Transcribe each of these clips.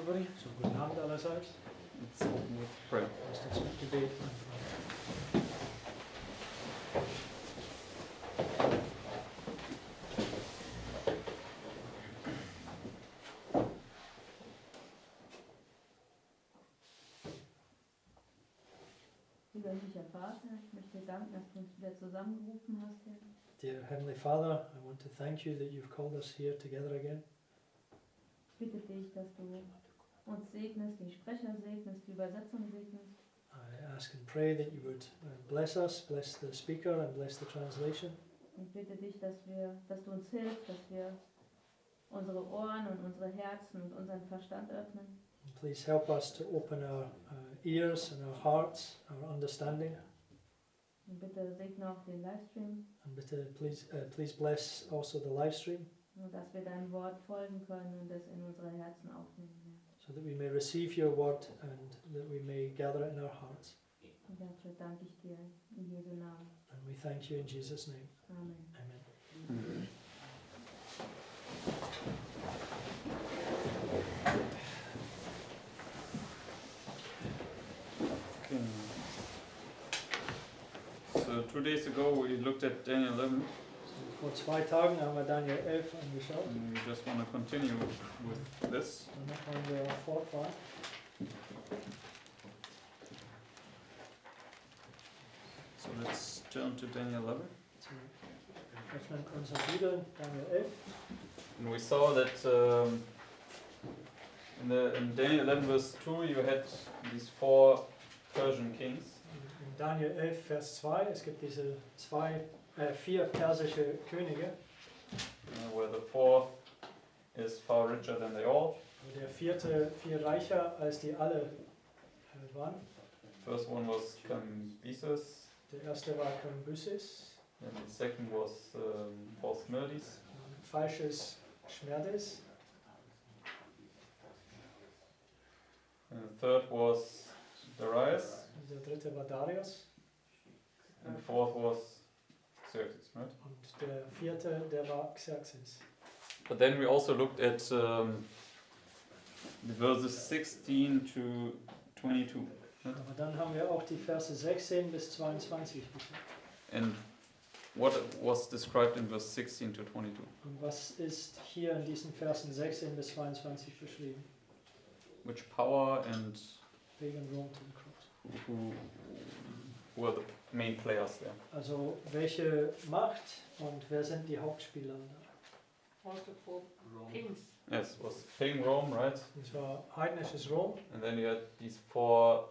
everybody. So guten Abend allerseits. Let's open with prayer. Lasst uns mit Gebet anfangen. Lieber himmlischer Vater, ich möchte dir danken, dass du uns wieder zusammengerufen hast, Herr. Dear Heavenly Father, I want to thank you that you've called us here together again. Ich bitte dich, dass du uns segnest, die Sprecher segnest, die Übersetzung segnest. I ask and pray that you would bless us, bless the speaker and bless the translation. Ich bitte dich, dass du uns hilfst, dass wir unsere Ohren und unsere Herzen und unseren Verstand öffnen. And please help us to open our ears and our hearts, our understanding. Und bitte segne auch den Livestream, And bitte, please bless also the live stream, dass wir deinem Wort folgen können und es in unsere Herzen aufnehmen. so that we may receive your word and that we may gather it in our hearts. Und dafür danke ich dir in Jesu Namen. And we thank you in Jesus' name. Amen. Amen. Okay. So 2 days ago we looked at Daniel 11 Vor 2 Tagen haben wir Daniel 11 angeschaut. and we just want to continue with this. Danach wollen wir fortfahren. So let's turn to Daniel 11. So, wir öffnen unsere Bibel, Daniel 11. And we saw that in Daniel 11 verse 2 you had these 4 Persian kings. In Daniel 11, Vers 2, es gibt diese 4 persische Könige. Where the 4th is far richer than they all. Und der vierte viel reicher als die alle waren. First one was Cambyses, Der erste war Kambyses, and the second was false Smerdis, falsches Schmerdes. and the third was Darius, Der dritte war Darius. and the fourth was Xerxes, right? Und der vierte, der war Xerxes. But then we also looked at the verses 16 to 22. Aber dann haben wir auch die Verse 16 bis 22 gesehen. And what was described in verse 16 to 22? Und was ist hier in diesen Versen 16 bis 22 beschrieben? Which power and Wegen Rom to the cross. who were the main players there? Also welche Macht und wer sind die Hauptspieler da? Also for kings. Yes, it was pagan Rome, right? Das war heidnisches Rom. And then you had these 4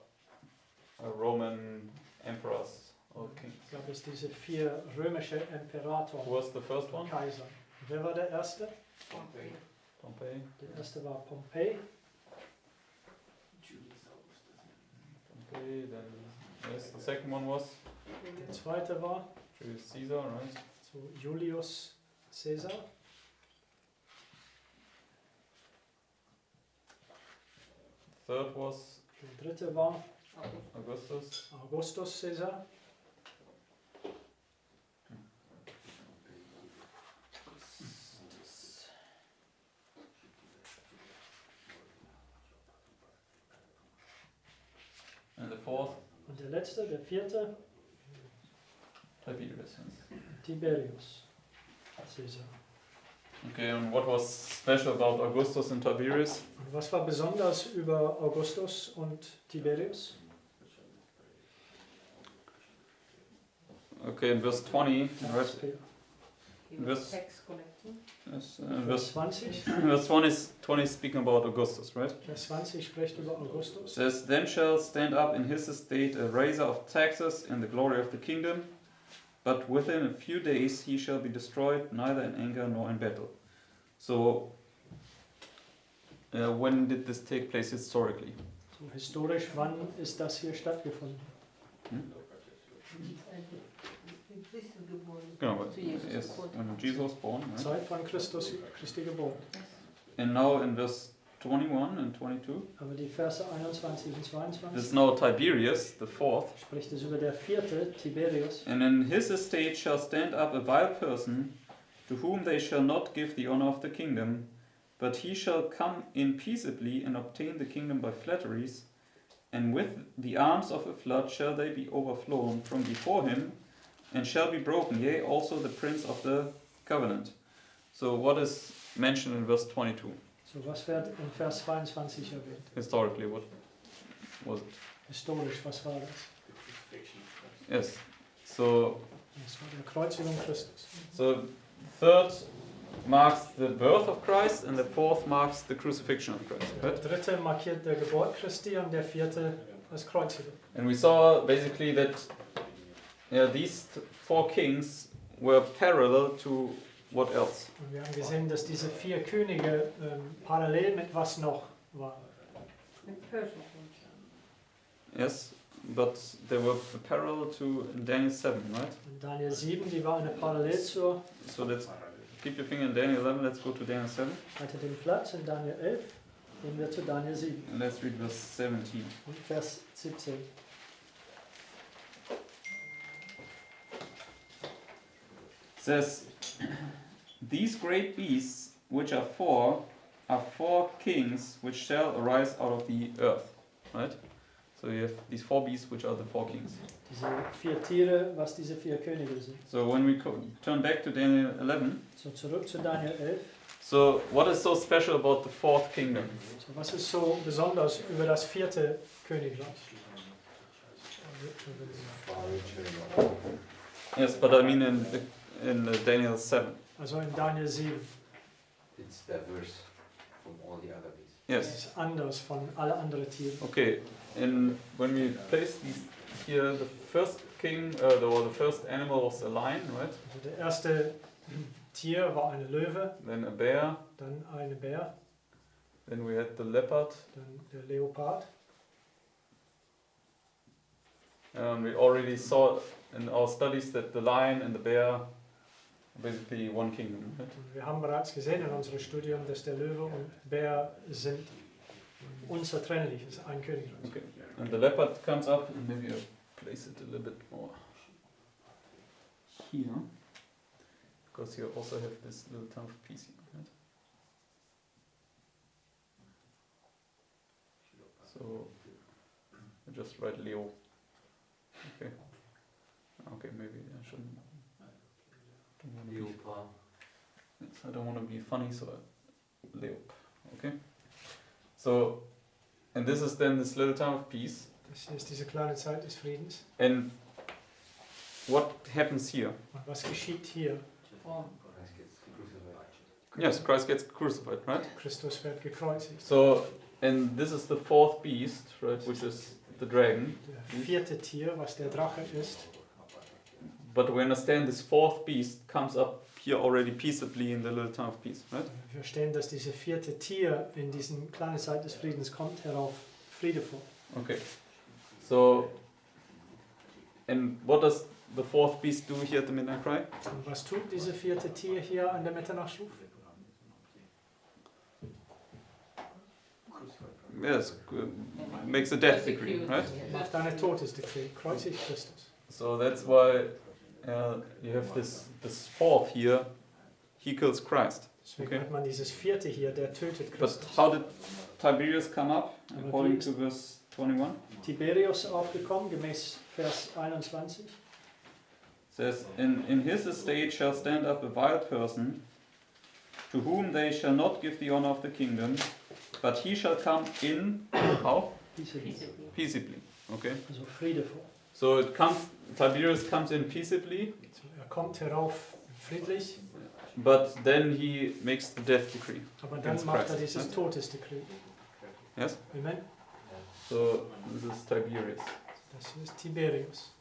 Roman emperors or kings. Da gab es diese 4 römische Who Imperatoren, was the first one? Kaiser. Wer war der erste? Pompey. Pompey. Der erste war Pompei. Pompey, then yes, the second one was Der zweite war Julius Caesar, right? so Julius Caesar. Third was Der dritte war Augustus. Augustus Caesar. And the fourth, Und der letzte, der vierte, Tiberius. Tiberius Caesar. Okay, and what was special about Augustus and Tiberius? Und was war besonders über Augustus und Tiberius? Okay, in verse 20, right? He This- was tax collecting. Yes, Vers 20. verse 20 is speaking about Augustus, right? Vers 20 spricht über Augustus. Says, then shall stand up in his estate a raiser of taxes in the glory of the kingdom, but within a few days he shall be destroyed, neither in anger nor in battle. So, when did this take place historically? So historisch, wann ist das hier stattgefunden? Christus geboren. Genau, but Zu Jesus yes, Geburt. when Jesus was born, right? Zeit von Christi Geburt. And now in verse 21 and 22, Aber die Verse 21 und this 22 is now Tiberius, the fourth. spricht es über der vierte, Tiberius. And in his estate shall stand up a vile person, to whom they shall not give the honor of the kingdom, but he shall come in peaceably and obtain the kingdom by flatteries, and with the arms of a flood shall they be overflown from before him, and shall be broken, yea, also the prince of the covenant. So what is mentioned in verse 22? So, was wird in Vers 22 erwähnt? Historically, what was it? Historisch, was war das? Yes. So Das war die Kreuzigung Christus. So third marks the birth of Christ and the fourth marks the crucifixion of Christ. Der Right? dritte markiert der Geburt Christi und der vierte das Kreuzigung. And we saw basically that these four kings were parallel to what else? Und wir haben gesehen, dass diese 4 Könige parallel mit was noch waren. Mit Persian. Yes, but they were parallel to Daniel 7, right? In Daniel 7, die war eine Parallel zur, So let's keep your finger in Daniel 11, let's go to Daniel 7 hatte den Platz in Daniel 11, gehen wir zu Daniel 7 and let's read verse 17. und Vers 17. It says, these great beasts which are four kings which shall arise out of the earth. Right? So you have these 4 beasts which are the 4 kings. Diese 4 Tiere, was diese 4 Könige sind. So when we turn back to Daniel 11, So zurück zu Daniel 11. so what is so special about the 4th kingdom? So, was ist so besonders über das 4. Königreich? Yes, but I mean in Daniel 7. Also in Daniel 7. It's diverse from all the other beasts. Das Yes. ist anders von alle anderen Tieren. Okay. And when we place these here, the first king, the first animal was a lion, right? Also der erste Tier war eine Löwe, Then a bear. dann eine Bär, Then we had the leopard. dann der Leopard. We already saw in our studies that the lion and the bear are basically one kingdom, right? Und wir haben bereits gesehen in unserem Studium, dass der Löwe und Bär sind unzertrennlich, das ist ein Königreich. Okay. And the leopard comes up, and maybe I'll place it a little bit more here, because you also have this little town of peace here, right? So I just write Leo. Okay. Okay, maybe I shouldn't. Don't wanna be- Leopard. Yes, I don't want to be funny, so Leop. Okay. So, and this is then this little town of peace. Das hier ist diese kleine Zeit des Friedens. And what happens here? Und was geschieht hier? Christ gets crucified. Yes, Christ gets crucified, right? Christus wird gekreuzigt. So, and this is the 4th beast, right, which is the dragon. Der 4. Tier, was der Drache ist. But we understand this 4th beast comes up here already peaceably in the little town of peace, right? Wir verstehen, dass diese 4. Tier in diesen kleinen Zeit des Friedens kommt herauf Friede vor. Okay. So, and what does the 4th beast do here at the midnight cry? Und was tut diese 4. Tier hier an der Mitternachtsruf? Yes, makes a death decree, right? Macht eine Todesdekret, kreuzigt Christus. So that's why you have this 4th here. He kills Christ. Deswegen Okay. hat man dieses 4. hier, der tötet But Christus. how did Tiberius come up according to verse 21? Tiberius aufgekommen, gemäß Vers 21. It says, in his estate shall stand up a vile person, to whom they shall not give the honor of the kingdom, but he shall come in how? Peaceably. Okay. Also Friede vor. So Tiberius comes in peaceably, Also kommt herauf friedlich, but then he makes the death decree. aber dann Against macht Christ, dieses right? Todesdekret. Yes? Amen. So this is Tiberius. Das hier ist Tiberius.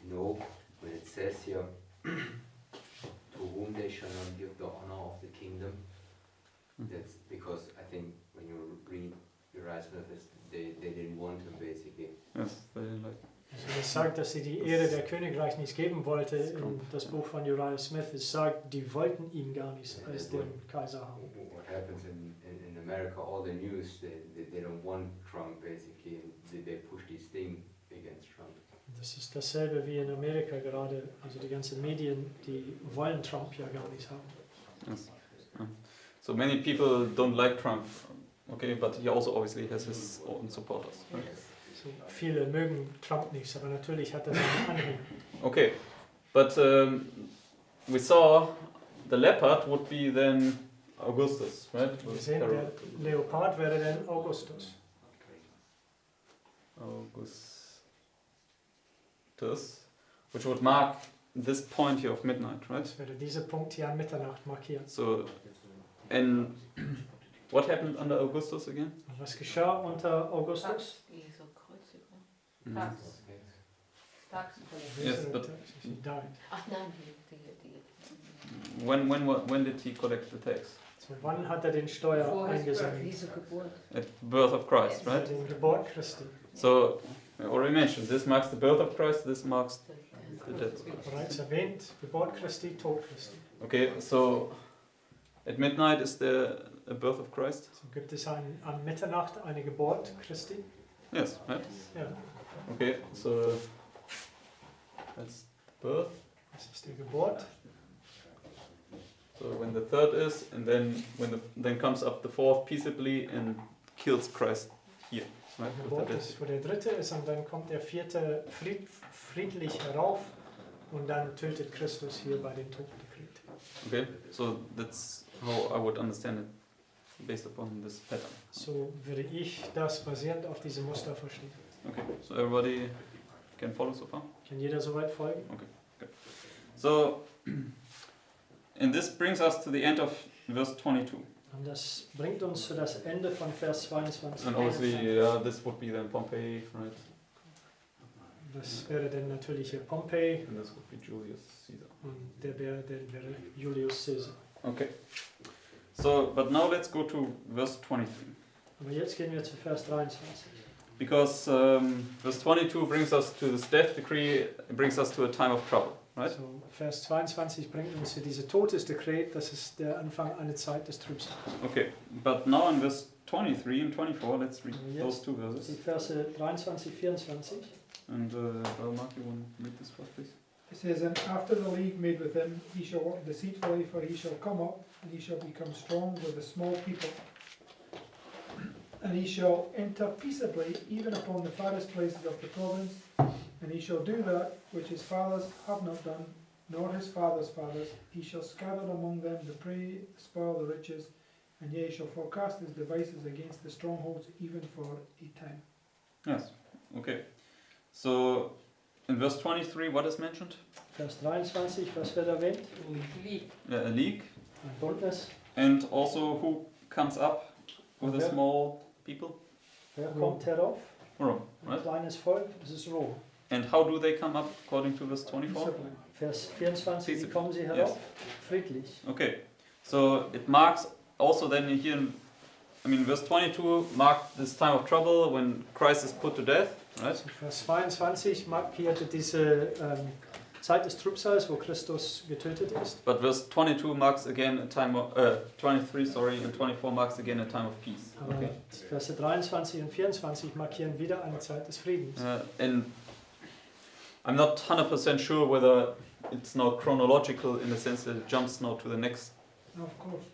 No, when it says here, to whom they shall not give the honor of the kingdom, that's because I think when you read Uriah Smith, they didn't want him basically. Yes, they didn't like. Also es sagt, dass sie die Ehre der Königreich nicht geben wollte. In das Buch von Uriah Smith, es sagt, die wollten ihn gar nicht als den Kaiser haben. What happens in America, all the news, they don't want Trump basically, and they push this thing against Trump. Das ist dasselbe wie in Amerika gerade. Also die ganzen Medien, die wollen Trump ja gar nicht haben. Yes. So many people don't like Trump, okay, but he also obviously has his own supporters. Right? So, viele mögen Trump nicht, aber natürlich hat er seine Anhänger. Okay, but we saw the leopard would be then Augustus, right? Wir sehen, der Leopard wäre dann Augustus. Augustus, which would mark this point here of midnight, right? Das wäre dieser Punkt hier an Mitternacht markiert. So, and what happened under Augustus again? Und was geschah unter Augustus? Jesu Kreuzigung. Mm. Tags. Tagsverlängerung. Yes, but- He died. Ach nein, die. When did he collect the tax? So, wann hat er den Steuer Vor eingesammelt? Jesu Geburt. At birth of Christ, Bei right? der Geburt Christi. So, I already mentioned, this marks the birth of Christ, this marks the death. Bereits erwähnt, Geburt Christi, Tod Christi. Okay, so at midnight is there a birth of Christ? So gibt es an Mitternacht eine Geburt Christi. Yes, right? Ja, Okay, so that's the birth. das ist die Geburt. So when the third is, and then then comes up the fourth peaceably and kills Christ here, right? Die With Geburt the ist, wo der dritte ist, und dann kommt der vierte friedlich herauf und dann tötet Christus hier bei den Toten gekriegt. Okay, so that's how I would understand it, based upon this pattern. So würde ich das basierend auf diesem Muster verstehen. Okay, so everybody can follow so far? Kann jeder soweit folgen? So, and this brings us to the end of verse 22. Und das bringt uns zu das Ende von Vers 22. And obviously, this would be then Pompey, right? Das wäre dann natürlich hier Pompey And this would be Julius Caesar. und der wäre Julius Caesar. Okay. So, but now let's go to verse 23. Aber jetzt gehen wir zu Vers 23. Because verse 22 brings us to this death decree, it brings us to a time of trouble, right? So, Vers 22 bringt uns zu diesem Todesdekret, das ist der Anfang einer Zeit des Trübsals. Okay, but now in verse 23 and 24, let's read Yes. those two Die verses. Verse 23, 24. And Brother Mark, you want to read this first, please? It says, and after the league made with him, he shall walk deceitfully, for he shall come up, and he shall become strong with a small people. And he shall enter peaceably, even upon the farthest places of the province, and he shall do that which his fathers have not done, nor his fathers' fathers. He shall scatter among them the prey, spoil the riches, and yea, shall forecast his devices against the strongholds, even for a time. Yes, okay. So, in verse 23, what is mentioned? Vers 23, was wird erwähnt? Lieb. A league. Ein Bündnis. And also, who comes up with a Okay. small people? Wer kommt herauf? Rome, Ein right? kleines Volk, das ist Rom. And how do they come up according to verse 24? Vers 24, wie kommen sie Yes. herauf? Friedlich. Okay, so it marks also then here, I mean, verse 22 marked this time of trouble when Christ is put to death, right? Also Vers 22 markierte diese Zeit des Trübsals, wo Christus getötet ist. But verse 22 marks again a time of, 23, sorry, and 24 marks again a time of peace. Aber Okay. Verse 23 und 24 markieren wieder eine Zeit des Friedens. And I'm not 100% sure whether it's now chronological in the sense that it jumps now to the next Of course.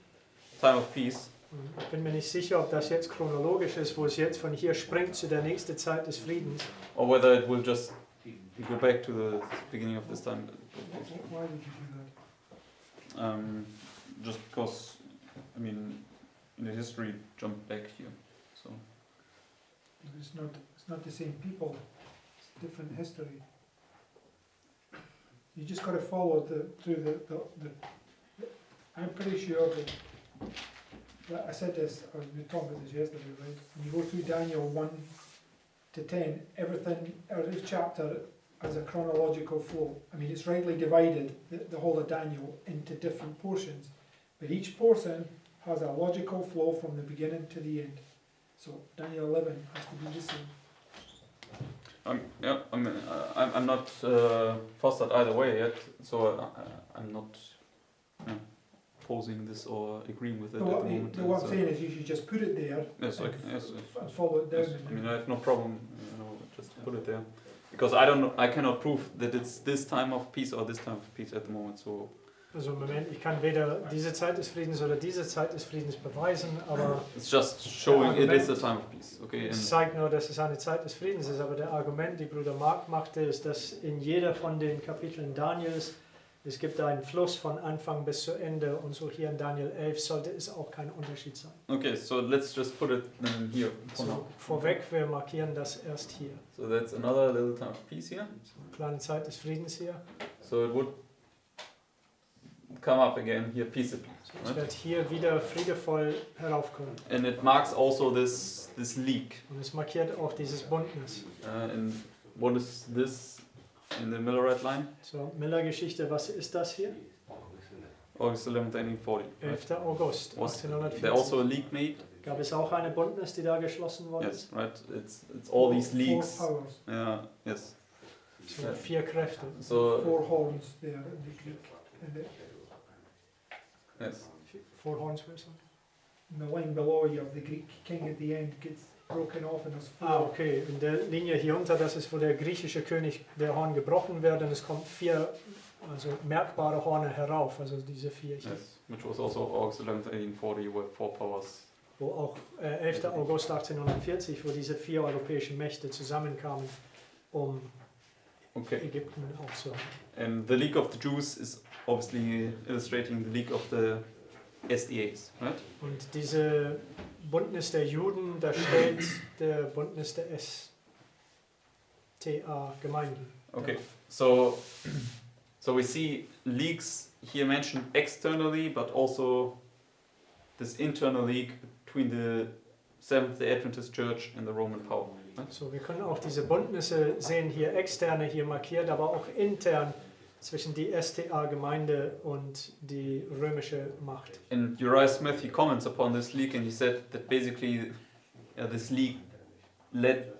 time of peace. Und ich bin mir nicht sicher, ob das jetzt chronologisch ist, wo es jetzt von hier springt zu der nächsten Zeit des Friedens. Or whether it will just go back to the beginning of this time. Why would you do that? Just because, I mean, in the history, jump back here. So It's not the same people. It's different history. You just got to follow through the. I'm pretty sure that I said this. I was talking about this yesterday, right? When you go through Daniel 1 to 10, everything, every chapter has a chronological flow. I mean, it's rightly divided, the whole of Daniel, into different portions, but each portion has a logical flow from the beginning to the end. So Daniel 11 has to be the same. yeah, I mean, I'm not fostered either way yet, so I'm not opposing this or agreeing with it No, at what, the moment. what I'm so- saying is you should just put it there yes, yes, and follow it down. yes. I mean, I have no problem, just put it there, because I don't know, I cannot prove that it's this time of peace or this time of peace at the moment. So Also im Moment, ich kann weder diese Zeit des Friedens oder diese Zeit des Friedens beweisen, aber It's just showing it is a time of peace. Okay, es and zeigt nur, dass es eine Zeit des Friedens ist. Aber der Argument, die Bruder Mark machte, ist, dass in jeder von den Kapiteln Daniels, es gibt einen Fluss von Anfang bis zu Ende und so hier in Daniel 11 sollte es auch kein Unterschied sein. okay, so let's just put it here for So, now. vorweg, wir markieren das erst hier. So that's another little time of peace here. Kleine Zeit des Friedens hier. So it would come up again here peaceably. Es Right? wird hier wieder friedevoll heraufkommen. And it marks also this leak. Und es markiert auch dieses Bündnis. And what is this in the Millerite line? So, Miller-Geschichte, was ist das hier? August 11th, 1840. Right? 11. August Was there 1840. also a leak made? Gab es auch eine Bündnis, die da geschlossen worden Yes, ist? right. It's all these leaks. 4 powers, Yeah. Yes. So, 4 Kräfte. So 4 horns there in the Greek. And yes. 4 Horns, willst du? in the line below you have the Greek king at the end gets broken off and there's 4. Okay. In der Linie hier unter, das ist, wo der griechische König der Horn gebrochen wird und es kommt 4 also merkbare Horne herauf, also diese 4 hier. Yes. Which was also August 11th, 1840, where 4 powers. Wo auch 11. August 1840, wo diese 4 europäischen Mächte zusammenkamen, um Okay. Ägypten aufzuhalten. And the leak of the Jews is obviously illustrating the leak of the SDAs, right? Und diese Bündnis der Juden, da steht der Bündnis der STA-Gemeinden. Okay. So we see leaks here mentioned externally, but also this internal leak between the Seventh-day Adventist Church and the Roman power. Right? So, wir können auch diese Bündnisse sehen, hier externe, hier markiert, aber auch intern zwischen die STA-Gemeinde und die römische Macht. And Uriah Smith, he comments upon this leak and he said that basically this leak led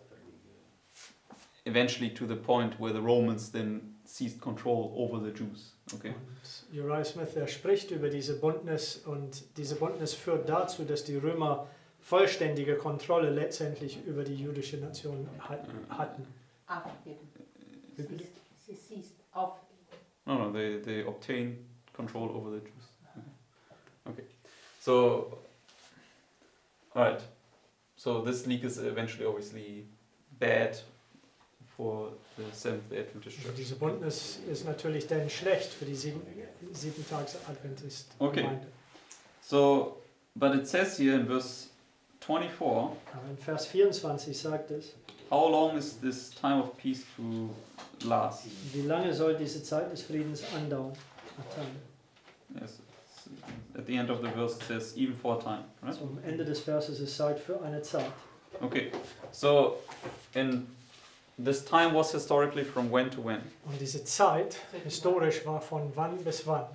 eventually to the point where the Romans then seized control over the Jews. Okay. Und Uriah Smith, er spricht über diese Bündnis und diese Bündnis führt dazu, dass die Römer vollständige Kontrolle letztendlich über die jüdische Nation hatten. Aufgeben. Wie bitte? Sie siehst auf. No, they obtain control over the Jews. Okay. So, alright. So this leak is eventually obviously bad for the Seventh-day Adventist Also Church. diese Bündnis ist natürlich dann schlecht für die Siebentags-Adventist Okay. Gemeinde. So, but it says here in verse 24, Aber in Vers 24 sagt es, how long is this time of peace to last? wie lange soll diese Zeit des Friedens andauern? Yes. At the end of the verse it says even for a time, right? Also am Ende des Verses ist Zeit für eine Zeit. Okay. So, and this time was historically from when to when? Und diese Zeit historisch war von wann bis wann?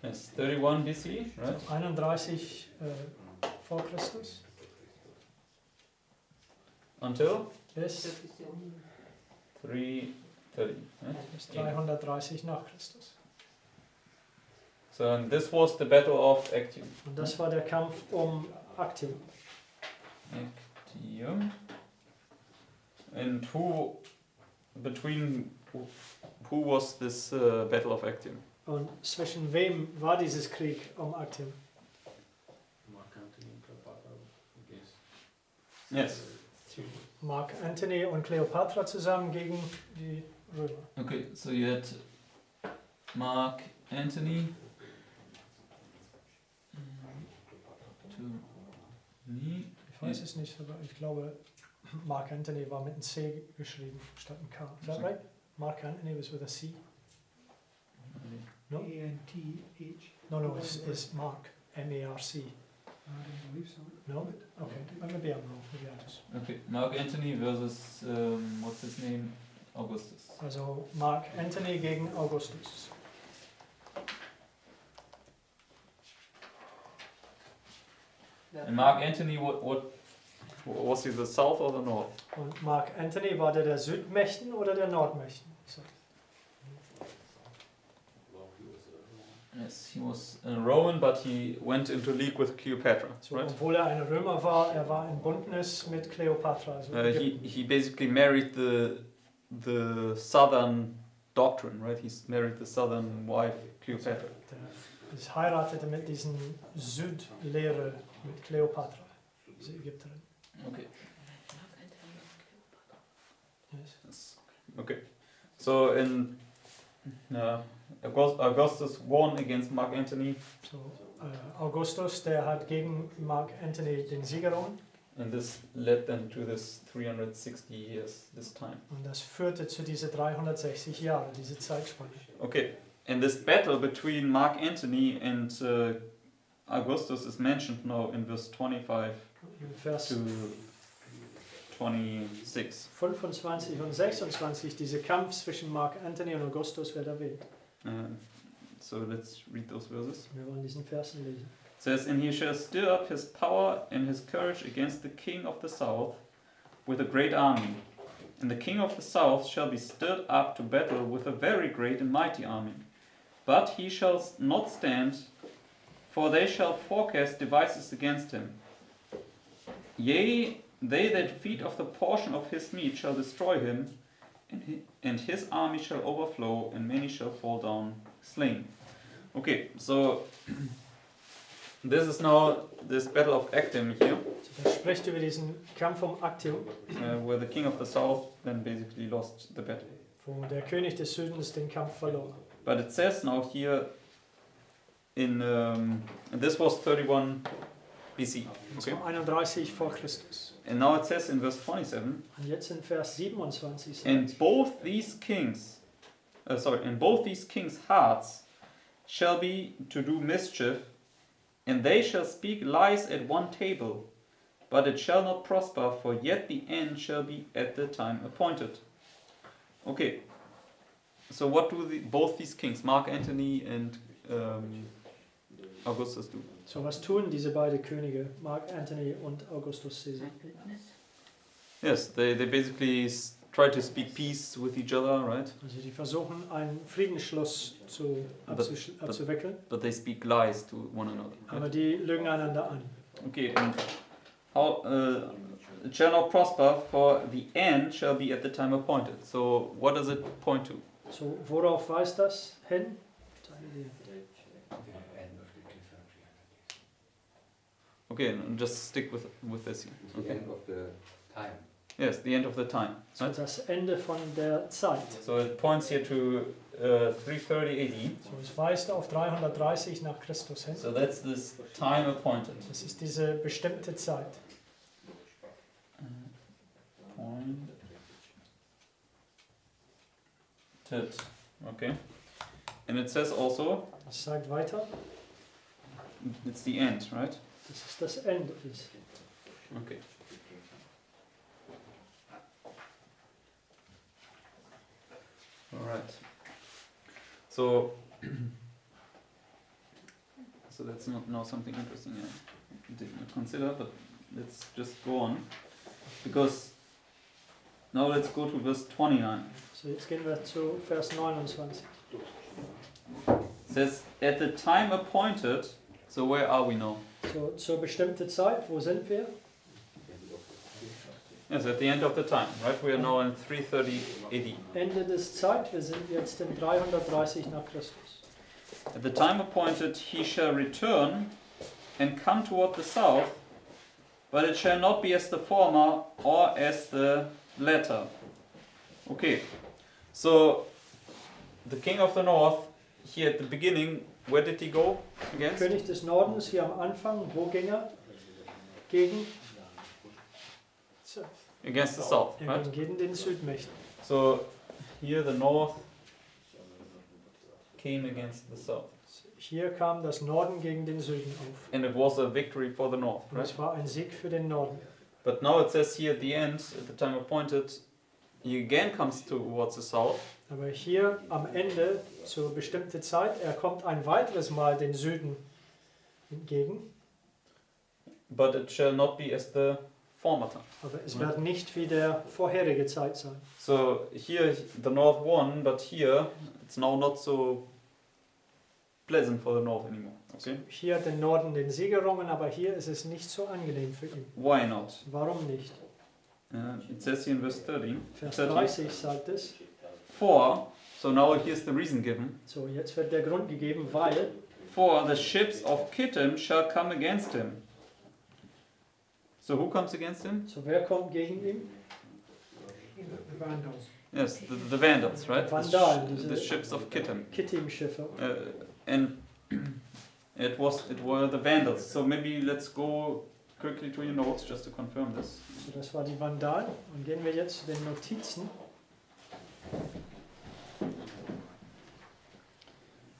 Yes, 31 BC, right? 31 vor Christus Until bis 330. Right? 330 nach Christus. So and this was the battle of Actium. Und das war der Kampf um Actium. Actium. And who was this battle of Actium? Und zwischen wem war dieses Krieg um Actium? Yes. Mark Antony und Cleopatra zusammen gegen die Römer. Okay, so you had Mark Antony to me. Ich weiß es nicht, aber ich glaube, Mark Antony war mit einem C geschrieben statt einem K. Is that right? Mark Antony was with a C? No? A-N-T-H. No, it's Mark. M-A-R-C. I don't believe so. No? Okay, maybe I'm wrong. Maybe I just... Okay, Mark Antony versus what's his name? Augustus. Also Mark Antony gegen Augustus. And Mark Antony, what was he, the south or the north? Und Mark Antony, war der Südmächten oder der Nordmächten? So. Yes, he was a Roman, but he went into league with Cleopatra, So, right? obwohl er ein Römer war, er war in Bündnis mit Cleopatra. Also He basically married the southern doctrine, right? He's married the southern wife, Cleopatra. Er heiratete mit diesen Südlehre mit Kleopatra, diese Ägypterin. Okay. Yes. Okay. So in Augustus won against Mark Antony, So, Augustus, der hat gegen Mark Antony den Sieg errungen. and this led then to this 360 years this time. Und das führte zu diese 360 Jahre, diese Zeitspanne. Okay. And this battle between Mark Antony and Augustus is mentioned now in verse 25 In Vers to 26. 25 und 26, dieser Kampf zwischen Mark Antony und Augustus wird erwähnt. So let's read those verses. Wir wollen diesen Versen lesen. It says, "And he shall stir up his power and his courage against the king of the south with a great army. And the king of the south shall be stirred up to battle with a very great and mighty army. But he shall not stand, for they shall forecast devices against him. Yea, they that feed of the portion of his meat shall destroy him, and his army shall overflow, and many shall fall down slain." Okay, so this is now this battle of Actium here, So, das spricht über diesen Kampf um Actium, where the king of the south then basically lost the battle. wo der König des Südens den Kampf verlor. But it says now here in this was 31 BC. Das Okay, war 31 vor Christus. and now it says in verse 27, Und jetzt in Vers 27 and sagt, both these kings, and both these kings' hearts shall be to do mischief, and they shall speak lies at one table, but it shall not prosper, for yet the end shall be at the time appointed. Okay, so what do both these kings, Mark Antony and Augustus, do? so was tun diese beiden Könige, Mark Antony und Augustus Caesar? Yes, they basically try to speak peace with each other, right? Also die versuchen einen Friedensschluss abzuwickeln, But they speak lies to one another. Right? aber die lügen einander an. Okay, and how it shall not prosper, for the end shall be at the time appointed. So what does it point to? So, worauf weist das hin? Okay, and just stick with this here. The Okay. end of the time. Yes, the end of the time. So Right? das Ende von der Zeit. So it points here to 330 AD. So, es weist auf 330 nach Christus hin. So that's this time appointed. Das ist diese bestimmte Zeit. Appointed. Okay. And it says also, Es sagt weiter, it's the end, right? dass es das Ende ist. Okay. All right. So that's not now something interesting I did not consider, but let's just go on, because now let's go to verse 29. So, jetzt gehen wir zu Vers 29. It says, "At the time appointed." So where are we now? So, zur bestimmten Zeit, wo sind wir? Yes, at the end of the time, right? We are now in 330 AD. Ende des Zeit, wir sind jetzt in 330 nach Christus. At the time appointed he shall return and come toward the south, but it shall not be as the former or as the latter. Okay, so the king of the north, here at the beginning, where did he go against? König des Nordens, hier am Anfang, wo ging er? Gegen? So, Against the south, er right? ging gegen den Südmächten. So here the north came against the south, Hier kam das Norden gegen den Süden auf. and it was a victory for the north, Und right? es war ein Sieg für den Norden. But now it says here at the end, at the time appointed, he again comes towards the south, Aber hier am Ende, zur bestimmten Zeit, er kommt ein weiteres Mal den Süden entgegen. but it shall not be as the former time. Aber es wird nicht wie der vorherige Zeit sein. So here the north won, but here it's now not so pleasant for the north anymore. Okay, Hier hat der Norden den Sieg errungen, aber hier ist es nicht so angenehm für ihn. why not? Warum nicht? It says here in verse 30, Vers 30, 30 sagt es, "For So now here's the reason given. So, jetzt wird der Grund gegeben, weil For the ships of Kittim shall come against him. So who comes against him? so wer kommt gegen ihn? The Vandals. Yes, the Vandals, right? Vandalen, The diese ships of Kittim. Kittim-Schiffe. And it were the Vandals. So maybe let's go quickly to your notes just to confirm this. So, das war die Vandalen. Und gehen wir jetzt zu den Notizen.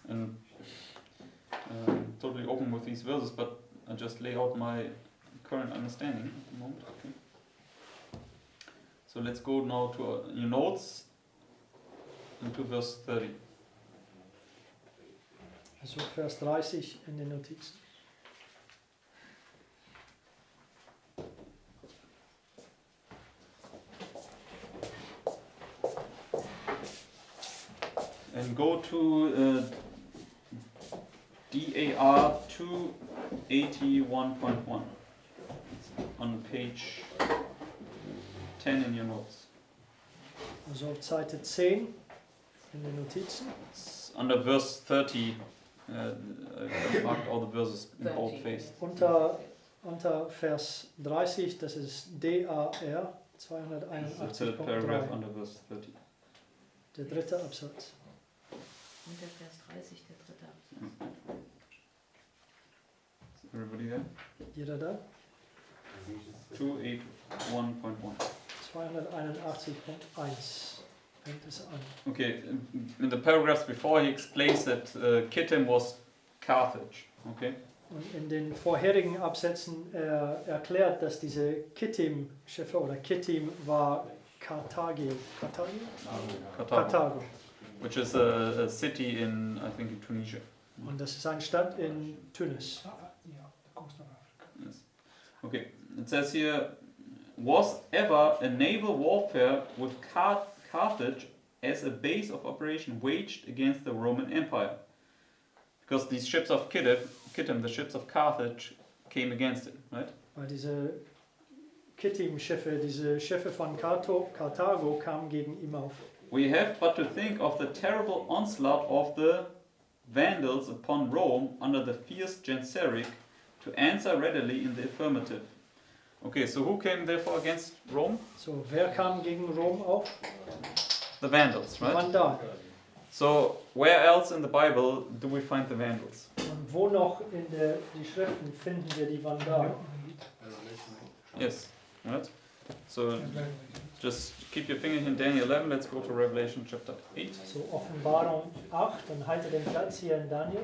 And totally open with these verses, but I just lay out my current understanding at the moment. Okay. So let's go now to your notes and to verse 30. Also Vers 30 in den Notizen. And go to DAR 281.1 on page 10 in your notes. Also auf Seite 10 in den Notizen. It's under verse 30. I've marked all the verses in bold 30. face. Unter Vers 30, das ist DAR The third paragraph 281.3, under verse 30. der dritte Absatz. Unter Vers 30, der dritte Absatz. Is everybody there? Jeder da? 281.1. 281.1 fängt es an. Okay, in the paragraphs before he explains that Kittim was Carthage. Okay, Und in den vorherigen Absätzen erklärt, dass diese Kittim-Schiffe oder Kittim war Karthago. Karthago. which is a city in, I think, in Tunisia. Und das ist eine Stadt in Tunis. Yeah, the coast of Africa. Yes. Okay, it says here, was ever a naval warfare with Carthage as a base of operation waged against the Roman Empire? Because these ships of Kittim, the ships of Carthage, came against it, right? Weil diese Kittim-Schiffe, diese Schiffe von Karthago kamen gegen ihn auf. We have but to think of the terrible onslaught of the Vandals upon Rome under the fierce Genseric to answer readily in the affirmative. Okay, so who came therefore against Rome? So, wer kam gegen Rom auf? The Vandals, right? Vandalen. So where else in the Bible do we find the Vandals? Und wo noch in die Schriften finden wir die Vandalen? Yes, right? So Revelation. just keep your finger in Daniel 11. Let's go to Revelation chapter 8. So Offenbarung 8 und halte den Platz hier in Daniel.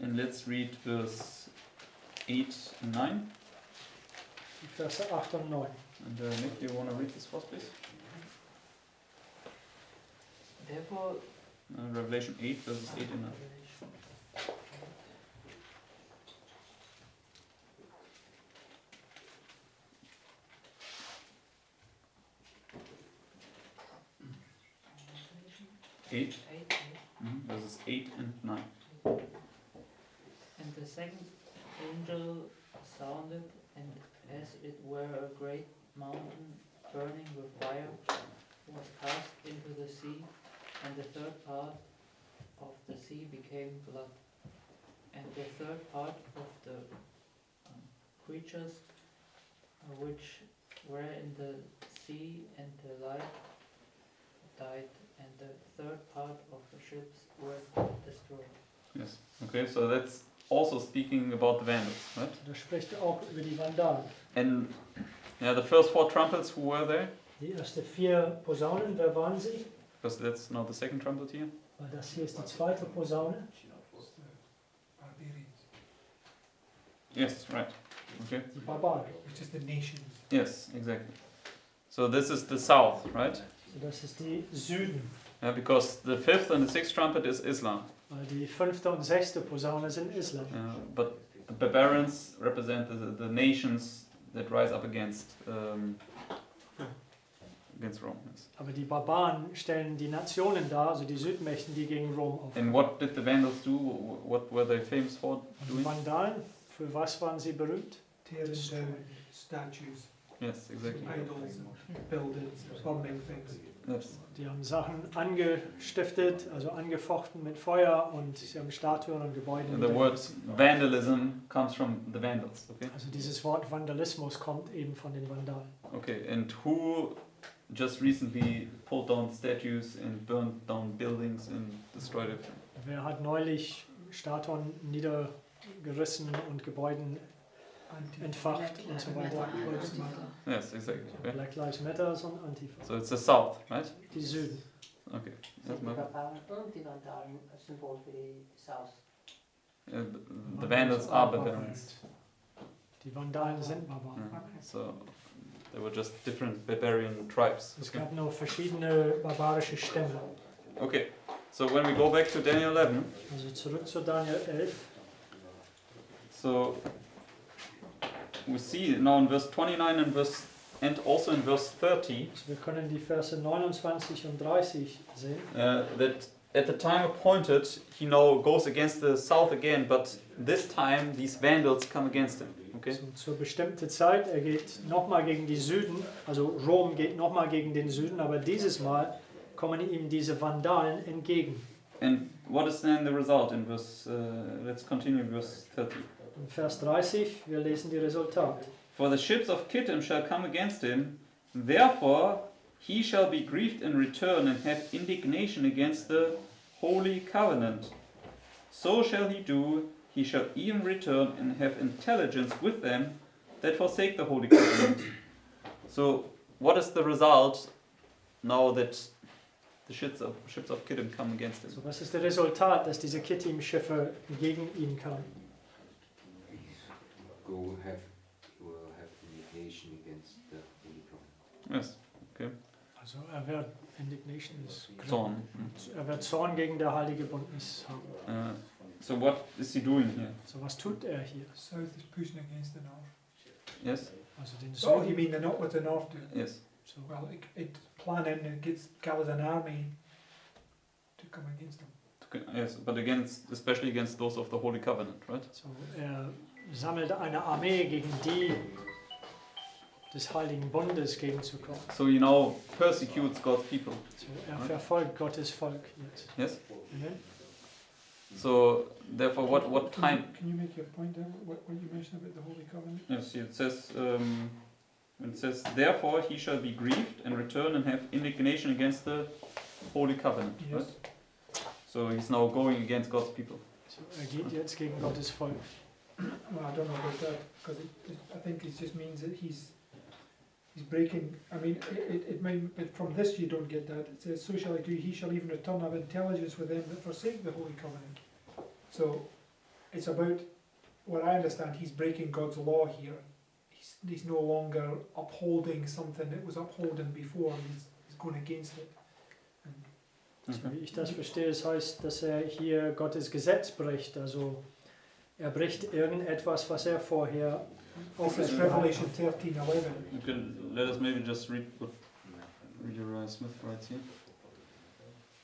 And let's read verse 8 and 9. Die Verse 8 und 9. And Nick, do you want to read this for us, please? Therefore, Revelation 8, verses 8 and 9. Eight, 8, verses 8 and 9. And the second angel sounded, and as it were a great mountain burning with fire was cast into the sea, and the third part of the sea became blood, and the third part of the creatures which were in the sea and the light died, and the third part of the ships were destroyed. Yes. Okay, so that's also speaking about the Vandals, right? Da spricht er auch über die Vandalen. And yeah, the first four trumpets, who were there? Die ersten 4 Posaunen, wer waren sie? Because that's now the second trumpet here. Weil das hier ist die zweite Posaune. Barbarians, Yes, right. Okay. Die Barbaren. which is the nations. Yes, exactly. So this is the south, right? So das ist die Süden. Yeah, because the fifth and the sixth trumpet is Islam. Weil die 5. und 6. Posaune sind Islam. But the barbarians represent the nations that rise up against against Rome. Yes. Aber die Barbaren stellen die Nationen dar, also die Südmächten, die gegen Rom auf. And what did the Vandals do? What were they famous for Die doing? Vandalen, für was waren sie berühmt? Tearing down statues, Yes, exactly. idols, buildings, burning things. Yes. Die haben Sachen angestiftet, also angefochten mit Feuer und sie haben Statuen und Gebäude. And the word vandalism comes from the Vandals. Okay. Also dieses Wort Vandalismus kommt eben von den Vandalen. Okay. And who just recently pulled down statues and burned down buildings and destroyed it? Wer hat neulich Statuen niedergerissen und Gebäuden entfacht und so weiter? Yes, exactly. Okay. Black Lives Matter und Antifa. So it's the south, right? Die Süden. Okay. Sind Yes, die Marco. Barbaren und die Vandalen ein Symbol für die South? The Vandals are barbarians. Die Vandalen sind Barbaren. Yeah. So they were just different barbarian tribes. Es Okay. gab noch verschiedene barbarische Stämme. Okay. So when we go back to Daniel 11, Also zurück zu Daniel 11. so we see now in verse 29 and also in verse 30 Also wir können die Verse 29 und 30 sehen. that at the time appointed he now goes against the south again, but this time these Vandals come against him. Okay. So, zur bestimmten Zeit, er geht nochmal gegen die Süden, also Rom geht nochmal gegen den Süden, aber dieses Mal kommen ihm diese Vandalen entgegen. And what is then the result in verse? Let's continue verse 30. In Vers 30, wir lesen die Resultate. For the ships of Kittim shall come against him, therefore he shall be grieved in return and have indignation against the holy covenant. So shall he do, he shall even return and have intelligence with them that forsake the holy covenant. So what is the result now that the ships of Kittim come against him? So, was ist das Resultat, dass diese Kittim-Schiffe gegen ihn kamen? Will have indignation against the Holy Covenant. Yes, Also er wird Indignation ist Zorn. Er wird Zorn gegen der heilige Bündnis haben. So what is he doing here? So was tut er hier? South is pushing against the north. Yes, Also den So, you Süden. mean they're not what the north do? yes. So, Well, it planning and gathers an army to come against them. Yes, but especially against those of the Holy Covenant, right? so er sammelt eine Armee gegen die des heiligen Bundes gegenzukommen. So he now persecutes God's people. So er verfolgt Gottes Volk jetzt. Yes. Amen. So therefore, what time? Can you make your point there? What you mentioned about the Holy Covenant? Yes, it says, therefore he shall be grieved and return and have indignation against the Holy Covenant. Yes. Right? So he's now going against God's people. So er geht jetzt gegen Gottes Volk. Well, I don't know about that because I think it just means that he's breaking. I mean, it might, but from this you don't get that. It says, "So shall I do. He shall even return of intelligence with them that forsake the holy covenant." So it's about what I understand. He's breaking God's law here. He's no longer upholding something that was upholding before. He's going against it. So wie ich das verstehe, es heißt, dass er hier Gottes Gesetz bricht. Also er bricht irgendetwas, was er vorher This is aufgeschrieben hat. Revelation 13:11. You can let us maybe just read what Uriah Smith writes here.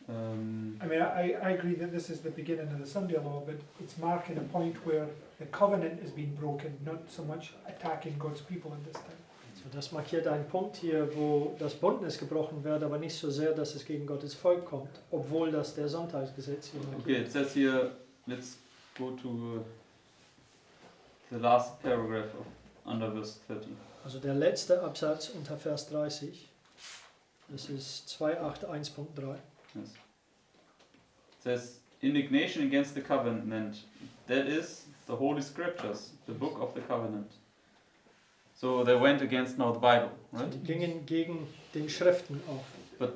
I mean, I agree that this is the beginning of the Sunday law, but it's marking a point where the covenant has been broken, not so much attacking God's people at this time. So, das markiert einen Punkt hier, wo das Bündnis gebrochen wird, aber nicht so sehr, dass es gegen Gottes Volk kommt, obwohl das der Sonntagsgesetz hier Okay, markiert. it says here, let's go to the last paragraph of under verse 30. Also der letzte Absatz unter Vers 30, das ist 281.3. Yes. It says, indignation against the covenant, that is the Holy Scriptures, the book of the covenant. So they went against now the Bible, So, right? die gingen gegen den Schriften auf.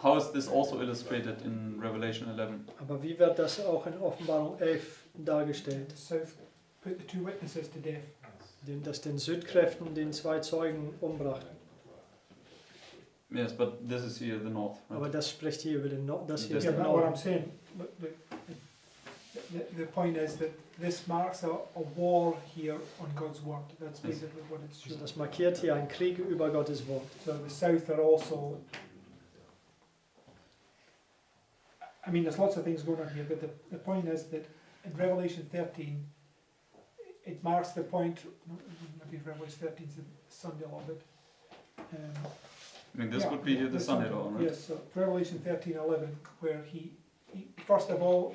How is this also illustrated in Revelation 11? Aber wie wird das auch in Offenbarung 11 dargestellt? The south put the two witnesses to death. Dass den Südkräften den zwei Zeugen umbrachten. Yes, but this is here the north, right? Aber das spricht hier über den Norden. Das hier Das ist Yeah, der but what I'm Norden. saying, the point is that this marks a war here on God's word. That's Yes. basically what it's Also showing. das markiert hier einen Krieg über Gottes Wort. So the south are also. I mean, there's lots of things going on here, but the point is that in Revelation 13, it marks the point. Maybe Revelation 13 is the Sunday law, but. I mean, this Yeah, would be the Sunday law, right? Yes, so Revelation 13:11, where he first of all,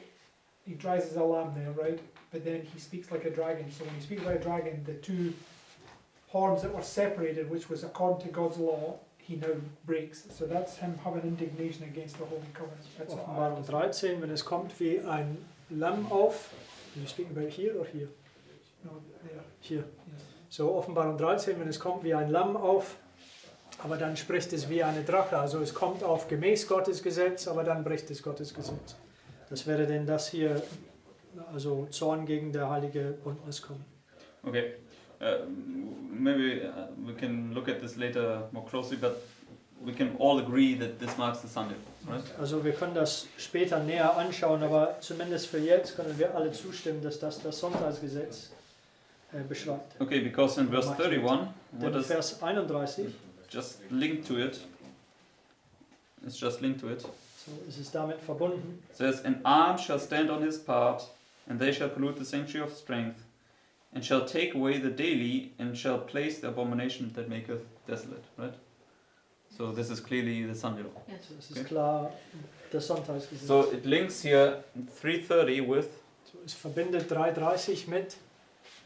he rises a lamb there, right? But then he speaks like a dragon. So when he speaks like a dragon, the two horns that were separated, which was according to God's law, he now breaks. So that's him having indignation against the Holy Covenant. That's what I Offenbarung 13, wenn es kommt wie ein Lamm auf. You speaking about here or here? No, there. Hier. Yes. So Offenbarung 13, wenn es kommt wie ein Lamm auf, aber dann spricht es wie eine Drache. Also es kommt auf gemäß Gottes Gesetz, aber dann bricht es Gottes Gesetz. Das wäre denn das hier, also Zorn gegen der heilige Bund auskommen. Okay. Maybe we can look at this later more closely, but we can all agree that this marks the Sunday, right? Also wir können das später näher anschauen, aber zumindest für jetzt können wir alle zustimmen, dass das das Sonntagsgesetz beschreibt. Okay, because in verse 31, what Denn does Vers 31, just linked to it? It's just linked to it. so ist es damit verbunden. It says, "An arm shall stand on his part, and they shall pollute the sanctuary of strength, and shall take away the daily, and shall place the abomination that maketh desolate." Right. So this is clearly the Sunday law. Yes. So, es ist Okay. klar das Sonntagsgesetz. So it links here 3:30 with So, es verbindet 3:30 mit,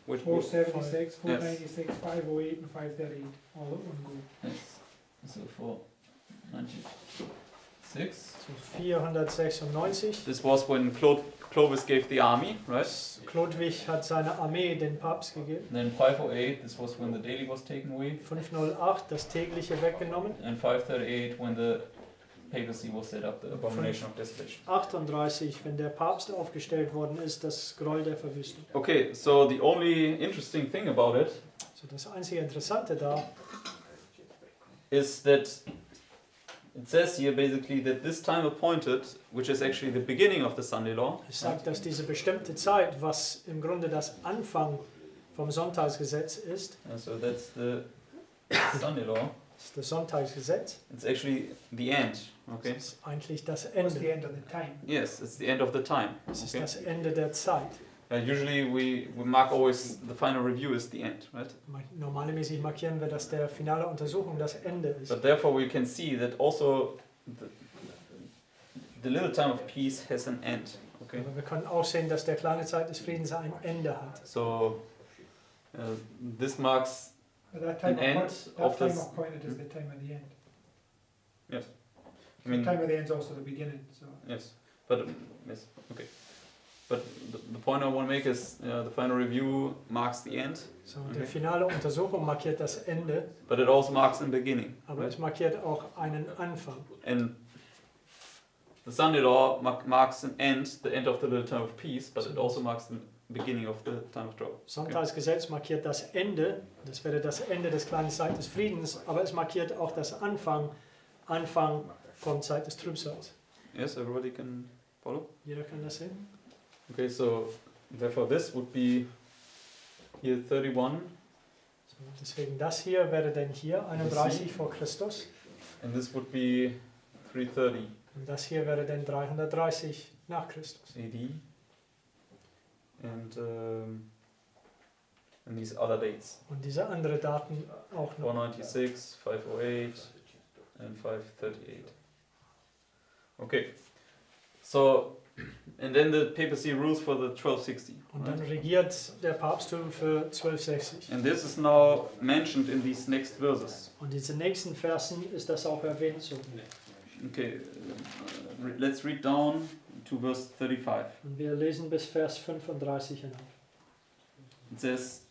which 476, 496, 508, and 538, all at one go. so 496. so 496. This was when Clovis gave the army, right? Chlodwig hat seine Armee den Papst gegeben. And then 508. This was when the daily was taken away, 508 das tägliche weggenommen. and 538 when the papacy was set up, the abomination of desolation. 38, wenn der Papst aufgestellt worden ist, das Gräuel der Verwüstung. Okay, so the only interesting thing about it So, das einzige Interessante da is that it says here basically that this time appointed, which is actually the beginning of the Sunday law, es sagt, dass diese bestimmte Zeit, was im Grunde das Anfang vom Sonntagsgesetz ist, so that's the Sunday law, das ist das Sonntagsgesetz, it's actually the end, okay? das ist eigentlich das That's the Ende. end of the time. Yes, it's the end of the time, Das ist okay? das Ende der Zeit. Usually we mark always the final review is the end, right? Normalerweise markieren wir, dass der finale Untersuchung das Ende ist. But therefore we can see that also the little time of peace has an end, okay? Aber wir können auch sehen, dass der kleine Zeit des Friedens ein Ende hat. So this marks But that an time, end that of time this. appointed is the time of the end. I The mean, time of the end is also the beginning. So yes, but yes, okay. But the point I want to make is the final review marks the end, So, Okay. Die finale Untersuchung markiert das Ende, but it also marks the beginning. aber Right? es markiert auch einen Anfang. And the Sunday law marks an end, the end of the little time of peace, but it also marks the beginning of the time of trouble. Sonntagsgesetz markiert das Ende, das wäre das Ende des kleinen Zeit des Friedens, aber es markiert auch das Anfang von Zeit des Trübsals. Yes, everybody can follow? Jeder kann das sehen? Okay, so therefore this would be here 31, So, deswegen das hier wäre denn hier 31 vor Christus and this would be 330 und das hier wäre denn 330 nach Christus. AD, and these other dates, Und diese anderen Daten auch noch. 496, 508, and 538. Okay, so and then the papacy rules for the 1260. Und dann Right? regiert der Papsttum für 1260. And this is now mentioned in these next verses. Und in diesen nächsten Versen ist das auch erwähnt so. Okay, let's read down to verse 35. Und wir lesen bis Vers 35 hinauf. It says,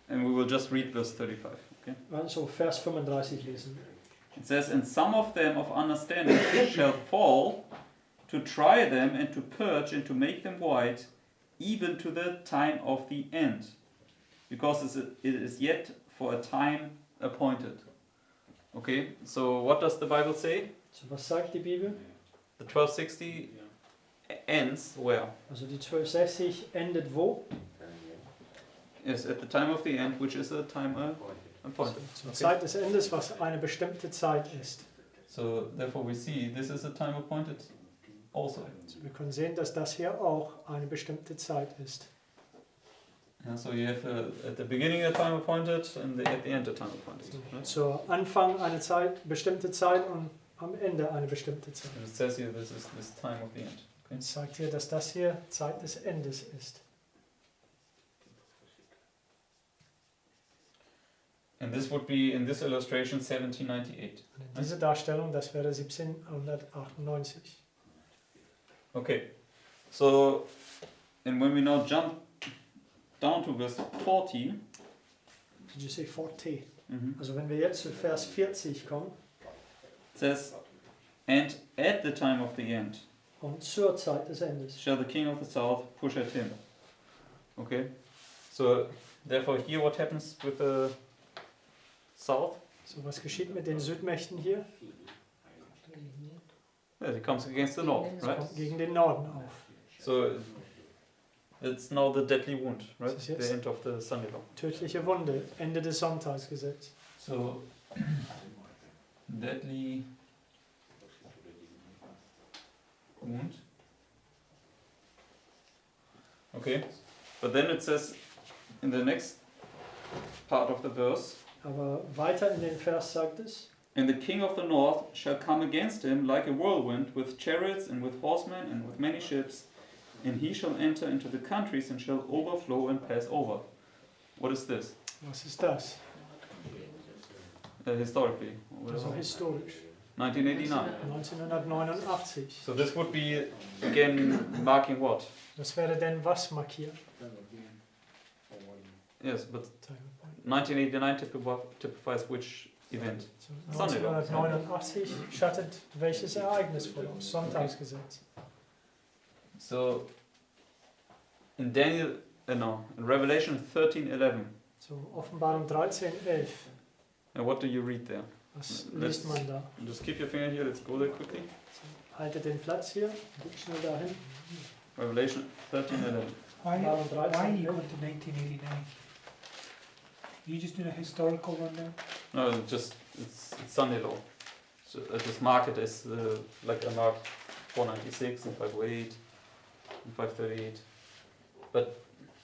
and we will just read verse 35. Okay. Also Vers 35 lesen. It says, "And some of them of understanding shall fall, to try them and to purge and to make them white, even to the time of the end, because it is yet for a time appointed." Okay, so what does the Bible say? So was sagt die Bibel? The 1260 ends where? Also die 1260 endet wo? Yes, at the time of the end, which is a time appointed. Zur Okay. Zeit des Endes, was eine bestimmte Zeit ist. So therefore we see this is a time appointed also. Also wir können sehen, dass das hier auch eine bestimmte Zeit ist. Yeah, so you have at the beginning a time appointed and at the end a time appointed. Right? Zu Anfang eine Zeit, bestimmte Zeit und am Ende eine bestimmte Zeit. And it says here this is this time of the end. Okay? Es sagt hier, dass das hier Zeit des Endes ist. And this would be in this illustration 1798. Und in diese Darstellung, das wäre 1798. Okay, so and when we now jump down to verse 40, Did you say 40? mhm, Also wenn wir jetzt zu Vers 40 kommen it says, and at the time of the end und zur Zeit des Endes. shall the king of the south push at him. Okay, so therefore here what happens with the south? So, was geschieht mit den Südmächten hier? Yes, it comes against the north, Es right? kommt gegen den Norden auf. So it's now the deadly wound, right? Das ist jetzt- The end of the Sunday law. Tödliche Wunde, Ende des Sonntagsgesetzes. So deadly wound. Okay, but then it says in the next part of the verse, Aber weiter in den Vers sagt es, and the king of the north shall come against him like a whirlwind with chariots and with horsemen and with many ships, and he shall enter into the countries and shall overflow and pass over. What is this? was ist das? Historically, what is Also it? historisch. 1989. 1989. So this would be again marking what? Das wäre denn was markiert? Yes, but 1989 typifies which event? So, 1989 schattet welches Ereignis voraus? Sonntagsgesetz. So in Daniel, no, in Revelation 13:11. So Offenbarung 13,11. And what do you read there? Was liest man da? Just keep your finger here. Let's go there quickly. So, haltet den Platz hier, geht schnell dahin. Revelation 13:11. Why, Offenbarung why are 13, you going to 1989? You just doing a historical rundown? No, it's Sunday law. So I just mark it as like I marked 496 and 508 and 538. But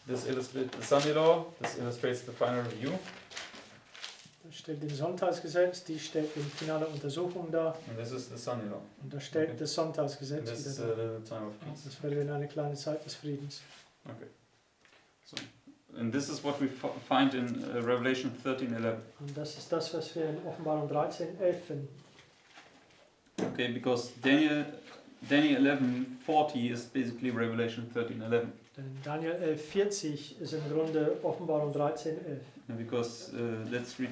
this illustrates the Sunday law. This illustrates the final review. Da stellt den Sonntagsgesetz, die stellt die finale Untersuchung dar And this is the Sunday law. und da stellt Okay. das And Sonntagsgesetz this is wieder dar. the time of peace. Das wäre dann eine kleine Zeit des Friedens. Okay. So, and this is what we find in Revelation 13:11. Und das ist das, was wir in Offenbarung 13,11 finden. Okay, because Daniel 11:40 is basically Revelation 13:11. Denn Daniel 11,40 ist im Grunde Offenbarung 13,11. And because let's read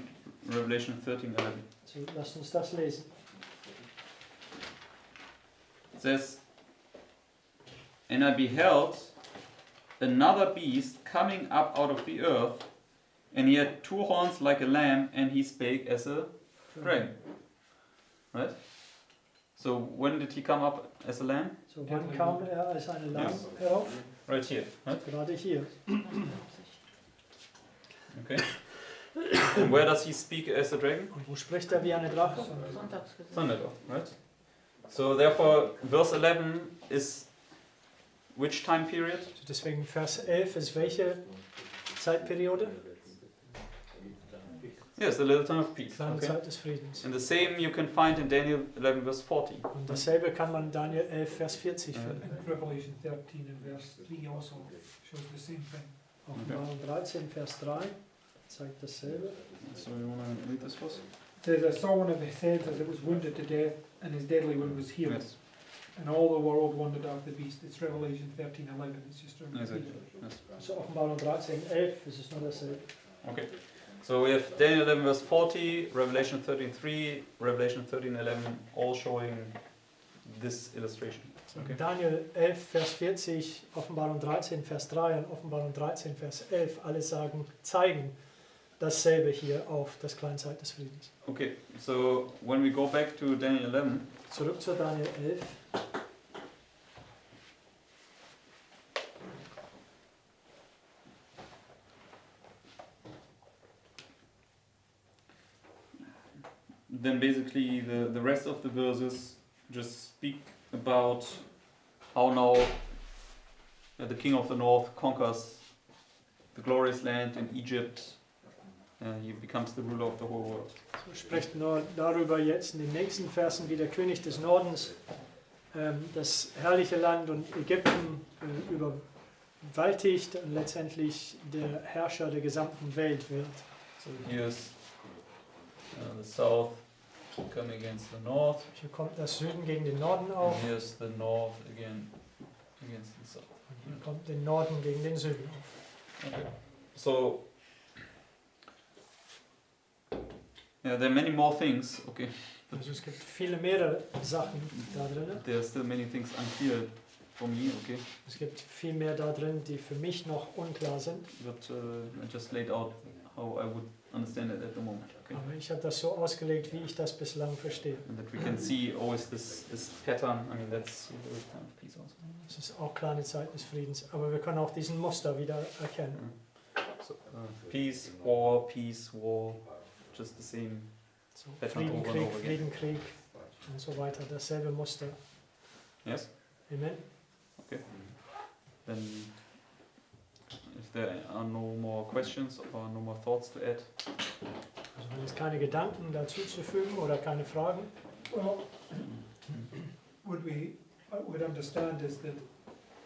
Revelation 13:11. So, lasst uns das lesen. It says, and I beheld another beast coming up out of the earth, and he had two horns like a lamb, and he spake as a dragon. Right? So when did he come up as a lamb? So, wann kam er als eine Lamm herauf? Right here. Right? Gerade hier. Okay. And where does he speak as a dragon? Und wo spricht er wie eine Drache? Sonntagsgesetz. Sunday law, right? So therefore, verse 11 is which time period? So, deswegen Vers 11 ist welche Zeitperiode? Yes, the little time of peace. Kleine Okay. Zeit des Friedens. And the same you can find in Daniel 11 verse 40. Und dasselbe kann man in Daniel 11, Vers 40 finden. And Revelation 13 and verse 3 also shows the same thing. Offenbarung 13, Vers 3 zeigt dasselbe. So you want to read this first? It says, I saw one of his heads as it was wounded to death, and his deadly wound was healed. Yes. And all the world wondered after the beast. It's Revelation 13:11. It's just a repeat. Exactly. Yes. Also Offenbarung 13, 11 ist es nur dasselbe. Okay. So we have Daniel 11 verse 40, Revelation 13:3, Revelation 13:11, all showing this illustration. So, Okay. Daniel 11, Vers 40, Offenbarung 13, Vers 3 und Offenbarung 13, Vers 11, alle zeigen dasselbe hier auf das Kleinzeit des Friedens. Okay. So when we go back to Daniel 11, Zurück zu Daniel 11. then basically the rest of the verses just speak about how now the king of the north conquers the glorious land in Egypt. He becomes the ruler of the whole world. So spricht nur darüber jetzt in den nächsten Versen, wie der König des Nordens das herrliche Land und Ägypten überwältigt und letztendlich der Herrscher der gesamten Welt wird. So here's the south coming against the north. Hier kommt das Süden gegen den Norden auf And here's the north again against the south. und hier kommt der Norden gegen den Süden auf. Okay. So yeah, there are many more things. Okay, Also es gibt viele mehrere Sachen da drin. there are still many things unclear for me. Okay, Es gibt viel mehr da drin, die für mich noch unklar sind. but I just laid out how I would understand it at the moment. Okay, Aber ich habe das so ausgelegt, wie ich das bislang verstehe. and that we can see always this pattern. I mean, that's the kind of piece also. Es ist auch klar eine Zeit des Friedens, aber wir können auch diesen Muster wieder erkennen. So peace, war, just the same. So, Pattern Frieden, over and Krieg, over again. Frieden, Krieg und so weiter. Dasselbe Muster. Yes. Amen. Then, if there are no more questions or no more thoughts to add, Also wenn es keine Gedanken dazu zu fügen oder keine Fragen, Well, what we would understand is that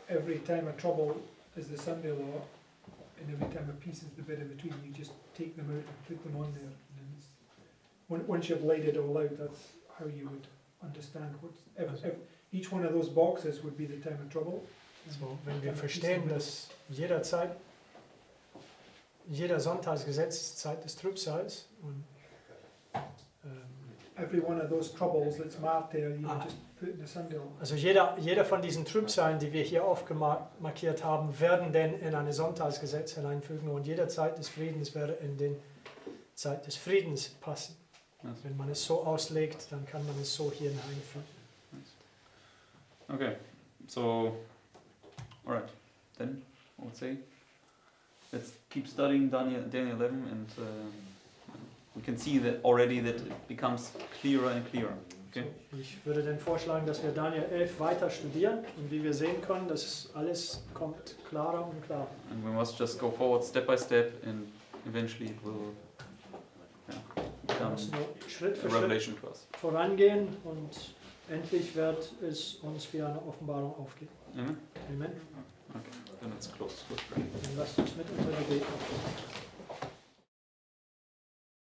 every time of trouble is the Sunday law, and every time of peace is the bit in between. You just take them out and put them on there. And then once you've laid it all out, that's how you would understand each one of those boxes would be the time of trouble. so, wenn wir verstehen, dass jeder Sonntagsgesetz ist Zeit des Trübsals und Every one of those troubles that's marked there, you would just put in the Sunday law. also jeder von diesen Trübsalen, die wir hier aufmarkiert haben, werden denn in ein Sonntagsgesetz hineinfügen und jeder Zeit des Friedens wäre in den Zeit des Friedens passen. Yes. Wenn man es so auslegt, dann kann man es so hier hineinfügen. Okay, so, alright, then I would say, let's keep studying Daniel 11 and we can see that already that it becomes clearer and clearer. Okay. So, ich würde dann vorschlagen, dass wir Daniel 11 weiter studieren und wie wir sehen können, dass alles kommt klarer und klarer. And we must just go forward step by step and eventually it will Wir become müssen nur Schritt a für Schritt revelation to us. vorangehen und endlich wird es uns wie eine Offenbarung aufgehen. Amen? Amen. Okay, then let's close with prayer. Dann lasst uns mit unserer Gebet aufgehen.